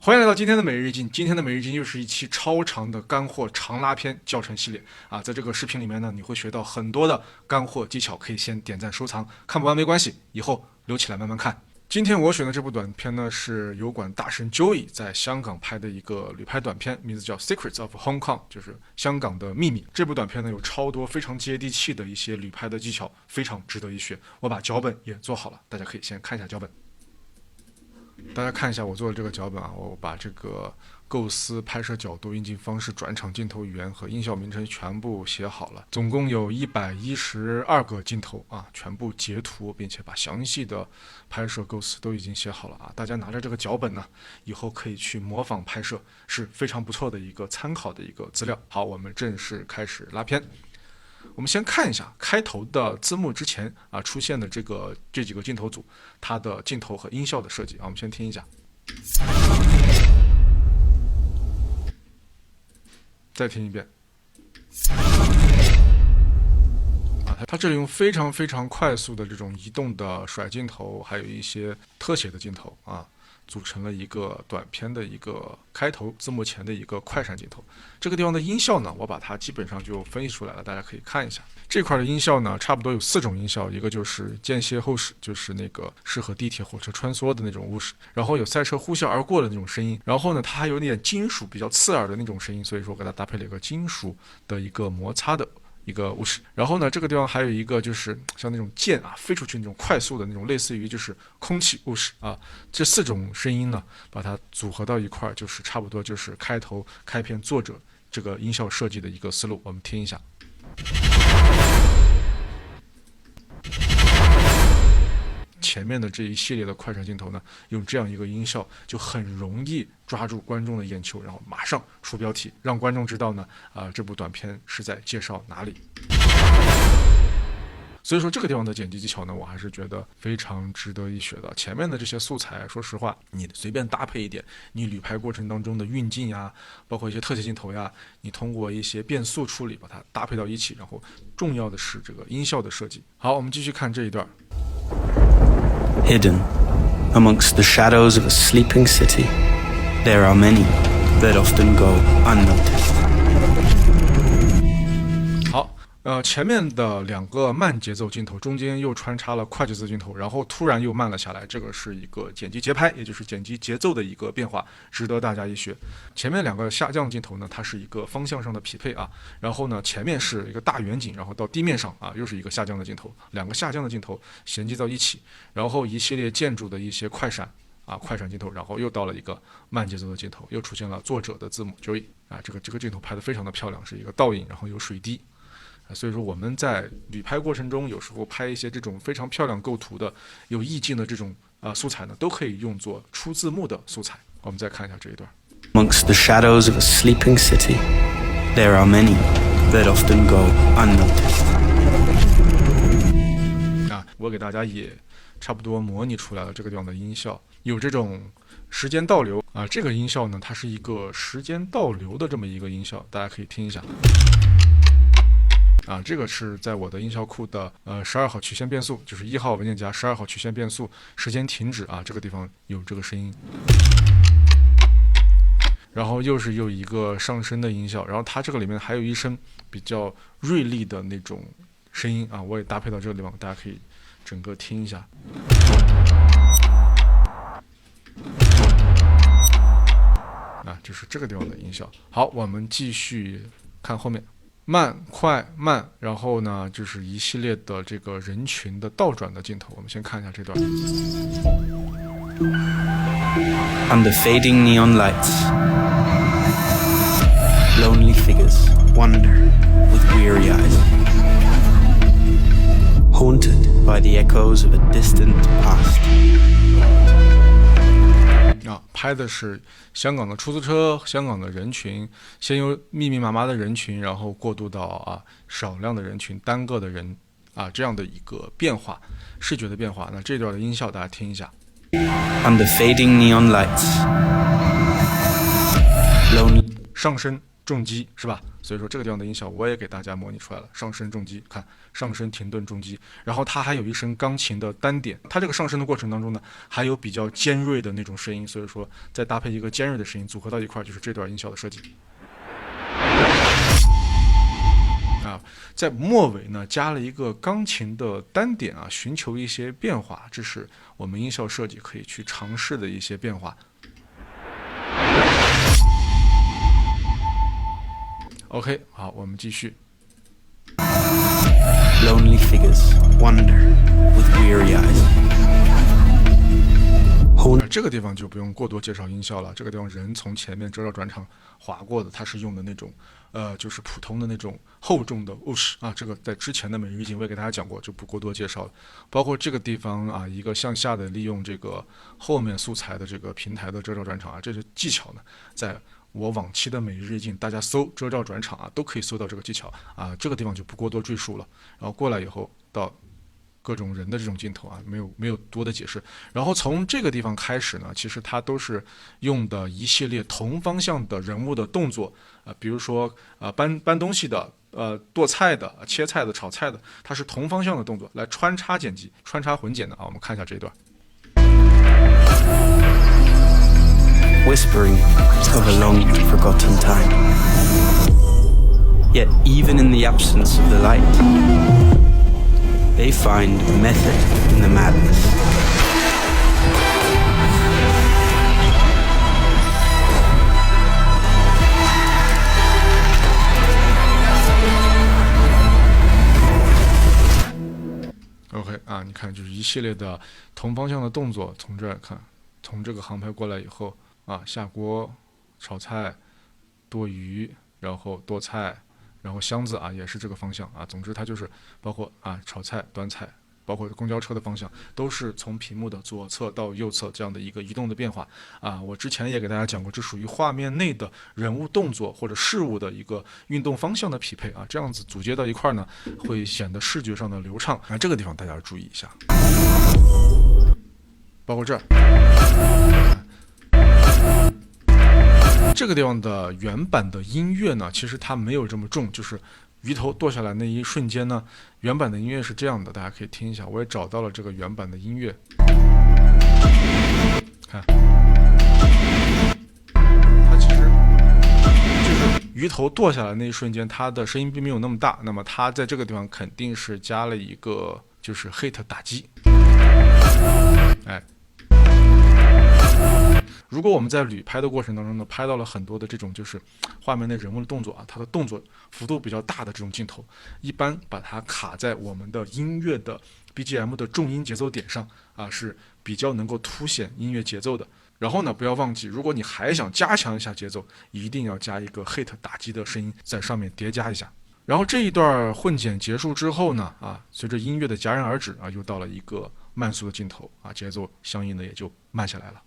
欢迎来到今天的每日一经。今天的每日一经又是一期超长的干货长拉片教程系列啊！在这个视频里面呢，你会学到很多的干货技巧，可以先点赞收藏，看不完没关系，以后留起来慢慢看。今天我选的这部短片呢，是油管大神 Joey 在香港拍的一个旅拍短片，名字叫 Secrets of Hong Kong， 就是香港的秘密。这部短片呢有超多非常接地气的一些旅拍的技巧，非常值得一学。我把脚本也做好了，大家可以先看一下脚本。大家看一下我做的这个脚本啊，我把这个构思、拍摄角度、运镜方式、转场镜头语言和音效名称全部写好了，总共有112个镜头啊，全部截图，并且把详细的拍摄构思都已经写好了啊。大家拿着这个脚本呢，以后可以去模仿拍摄，是非常不错的一个参考的一个资料。好，我们正式开始拉片。我们先看一下开头的字幕之前啊出现的这几个镜头组，它的镜头和音效的设计啊，我们先听一下，再听一遍。它这里用非常非常快速的这种移动的甩镜头，还有一些特写的镜头啊，组成了一个短片的一个开头字幕前的一个快闪镜头。这个地方的音效呢，我把它基本上就分析出来了，大家可以看一下。这块的音效呢，差不多有4种音效，一个就是间歇后驶，就是那个适合地铁火车穿梭的那种物驶，然后有赛车呼啸而过的那种声音，然后呢，它还有点金属比较刺耳的那种声音，所以说给它搭配了一个金属的一个摩擦的一个物驶。然后呢，这个地方还有一个就是像那种箭啊飞出去那种快速的那种，类似于就是空气物驶啊。这4种声音呢，把它组合到一块，就是差不多就是开头开篇作者这个音效设计的一个思路。我们听一下。前面的这一系列的快闪镜头呢，用这样一个音效就很容易抓住观众的眼球，然后马上出标题，让观众知道呢，这部短片是在介绍哪里。所以说这个地方的剪辑技巧呢，我还是觉得非常值得一学的。前面的这些素材，说实话，你随便搭配一点，你旅拍过程当中的运镜呀，包括一些特写镜头呀，你通过一些变速处理把它搭配到一起，然后重要的是这个音效的设计。好，我们继续看这一段。Hidden amongst the shadows of a sleeping city, there are many that often go unnoticed. 好，前面的2个慢节奏镜头，中间又穿插了快节奏镜头，然后突然又慢了下来，这个是一个剪辑节拍，也就是剪辑节奏的一个变化，值得大家一学。前面2个下降镜头呢，它是一个方向上的匹配啊，然后呢，前面是一个大远景，然后到地面上啊，又是一个下降的镜头，2个下降的镜头衔接到一起，然后一系列建筑的一些快闪啊，快闪镜头，然后又到了一个慢节奏的镜头，又出现了作者的字母 Joey 啊，这个镜头拍得非常的漂亮，是一个倒影，然后有水滴。所以说我们在旅拍过程中，有时候拍一些这种非常漂亮构图的、有意境的这种素材呢，都可以用作出字幕的素材。我们再看一下这一段。Amongst the shadows of a sleeping city, there are many that often go unnoticed. 我给大家也差不多模拟出来了这个地方的音效，有这种时间倒流啊。这个音效呢，它是一个时间倒流的这么一个音效，大家可以听一下。这个是在我的音效库的12号曲线变速，就是1号文件夹12号曲线变速时间停止啊，这个地方有这个声音，然后又一个上升的音效，然后它这个里面还有一声比较锐利的那种声音啊，我也搭配到这个地方，大家可以整个听一下。就是这个地方的音效。好，我们继续看后面。慢快慢，然后呢就是一系列的这个人群的倒转的镜头，我们先看一下这段。Under fading neon lights, lonely figures wander with weary eyes, haunted by the echoes of a distant past. 拍的是香港的出租车，香港的人群，先由密密麻麻的人群，然后过渡到少量的人群，单个的人这样的一个变化，视觉的变化。那这段的音效大家听一下。Under fading neon lights, lonely 上升重击，是吧？所以说这个地方的音效我也给大家模拟出来了，上升重击，看上升停顿重击，然后它还有一声钢琴的单点，它这个上升的过程当中呢，还有比较尖锐的那种声音，所以说再搭配一个尖锐的声音组合到一块，就是这段音效的设计。在末尾呢加了一个钢琴的单点啊，寻求一些变化，这是我们音效设计可以去尝试的一些变化。OK， 好，我们继续。Lonely figures wander with weary eyes. 这个地方就不用过多介绍音效了，这个地方人从前面遮罩转场划过的，它是用的那种就是普通的那种厚重的 whoosh 啊，这个在之前的每日一经我也给大家讲过，就不过多介绍了。包括这个地方啊，一个向下的利用这个后面素材的这个平台的遮罩转场啊，这些技巧呢，在我往期的每日一经，大家搜遮罩转场啊，都可以搜到这个技巧啊，这个地方就不过多赘述了。然后过来以后到各种人的这种镜头啊，没有多的解释。然后从这个地方开始呢，其实它都是用的一系列同方向的人物的动作比如说搬东西的剁菜的切菜的炒菜的，它是同方向的动作来穿插剪辑，穿插混剪的啊。我们看一下这一段。Whispering of a long forgotten time. Yet even in the absence of the light, they find method in the madness. OK 啊，你看就是一系列的同方向的动作，从这儿看，从这个航拍过来以后啊，下锅炒菜、剁鱼，然后剁菜，然后箱子啊也是这个方向啊。总之它就是包括啊炒菜、端菜，包括公交车的方向，都是从屏幕的左侧到右侧这样的一个移动的变化啊。我之前也给大家讲过，这属于画面内的人物动作或者事物的一个运动方向的匹配啊，这样子组接到一块呢，会显得视觉上的流畅啊。这个地方大家要注意一下，包括这儿。这个地方的原版的音乐呢，其实它没有这么重，就是鱼头剁下来那一瞬间呢，原版的音乐是这样的，大家可以听一下，我也找到了这个原版的音乐，看，它其实就是鱼头剁下来那一瞬间，它的声音并没有那么大，那么它在这个地方肯定是加了一个就是 hit 打击，哎。如果我们在旅拍的过程当中呢，拍到了很多的这种就是画面内人物的动作啊，它的动作幅度比较大的这种镜头，一般把它卡在我们的音乐的 BGM 的重音节奏点上啊，是比较能够凸显音乐节奏的。然后呢，不要忘记，如果你还想加强一下节奏，一定要加一个 hit 打击的声音在上面叠加一下。然后这一段混剪结束之后呢，随着音乐的戛然而止啊，又到了一个慢速的镜头啊，节奏相应的也就慢下来了。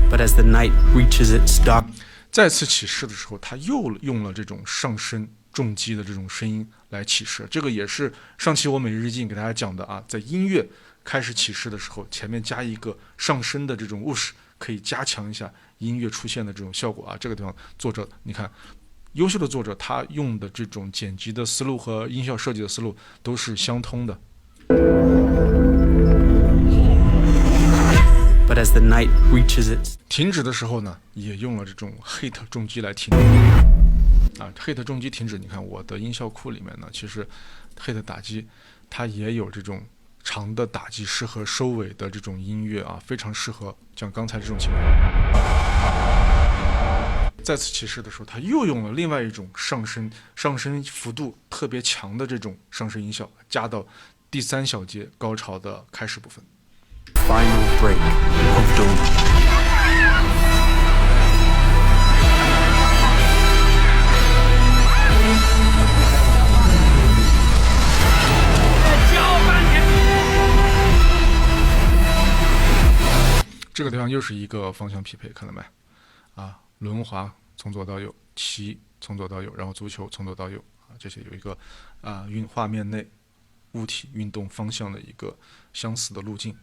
But as the night reaches its dark, 再次起势的时候，他又用了这种上升重击的这种声音来起势，这个也是上期我每日日记给大家讲的啊，在音乐开始起势的时候，前面加一个上升的这种 whoosh， 可以加强一下音乐出现的这种效果啊。这个地方作者你看，优秀的作者他用的这种剪辑的思路和音效设计的思路都是相通的。But as the night reaches its 停止的时候呢，也用了这种 hit 重击来停啊 ，hit 重击停止。你看我的音效库里面呢，其实 hit 打击它也有这种长的打击适合收尾的这种音乐啊，非常适合像刚才这种情况。再次起势的时候，它又用了另外一种上升幅度特别强的这种上升音效，加到第3小节高潮的开始部分。final break of dawn.这个地方又是一个方向匹配，看到没？啊，轮滑从左到右，棋从左到右，然后足球从左到右啊，这些有一个画面内物体运动方向的一个相似的路径。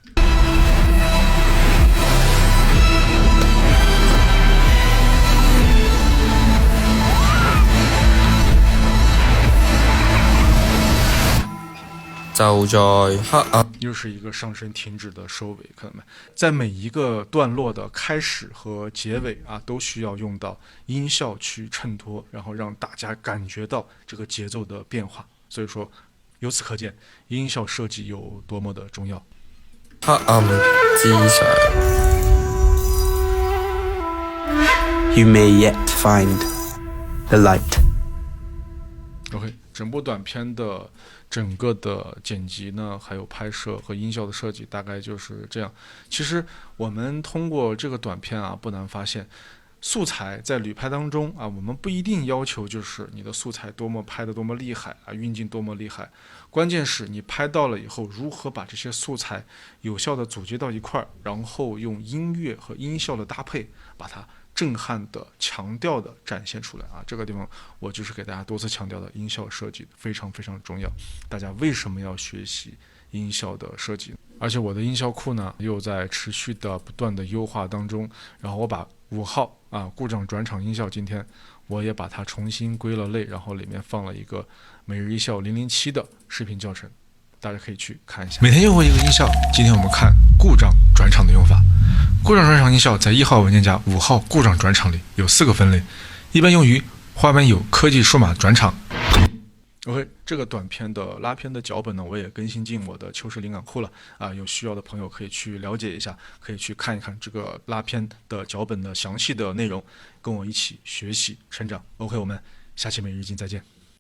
就在黑暗。又是一个上升停止的收尾，看到没？在每一个段落的开始和结尾啊，都需要用到音效去衬托，然后让大家感觉到这个节奏的变化。所以说，由此可见，音效设计有多么的重要。黑暗之上 You may yet find the light. OK， 整部短片的整个的剪辑呢，还有拍摄和音效的设计，大概就是这样。其实我们通过这个短片啊，不难发现，素材在旅拍当中啊，我们不一定要求就是你的素材多么拍的多么厉害啊，运镜多么厉害，关键是你拍到了以后，如何把这些素材有效的组接到一块儿，然后用音乐和音效的搭配，把它震撼的、强调的展现出来啊！这个地方我就是给大家多次强调的，音效设计非常非常重要。大家为什么要学习音效的设计？而且我的音效库呢，又在持续的不断的优化当中。然后我把5号故障转场音效，今天我也把它重新归了类，然后里面放了一个每日一效007的视频教程，大家可以去看一下。每天诱惑一个音效，今天我们看故障转场的用法。故障转场音效在1号文件夹5号故障转场里有4个分类，一般用于花边有科技数码转场。OK， 这个短片的拉片的脚本呢，我也更新进我的秋实灵感库了啊，有需要的朋友可以去了解一下，可以去看一看这个拉片的脚本的详细的内容，跟我一起学习成长。OK， 我们下期每日一经再见。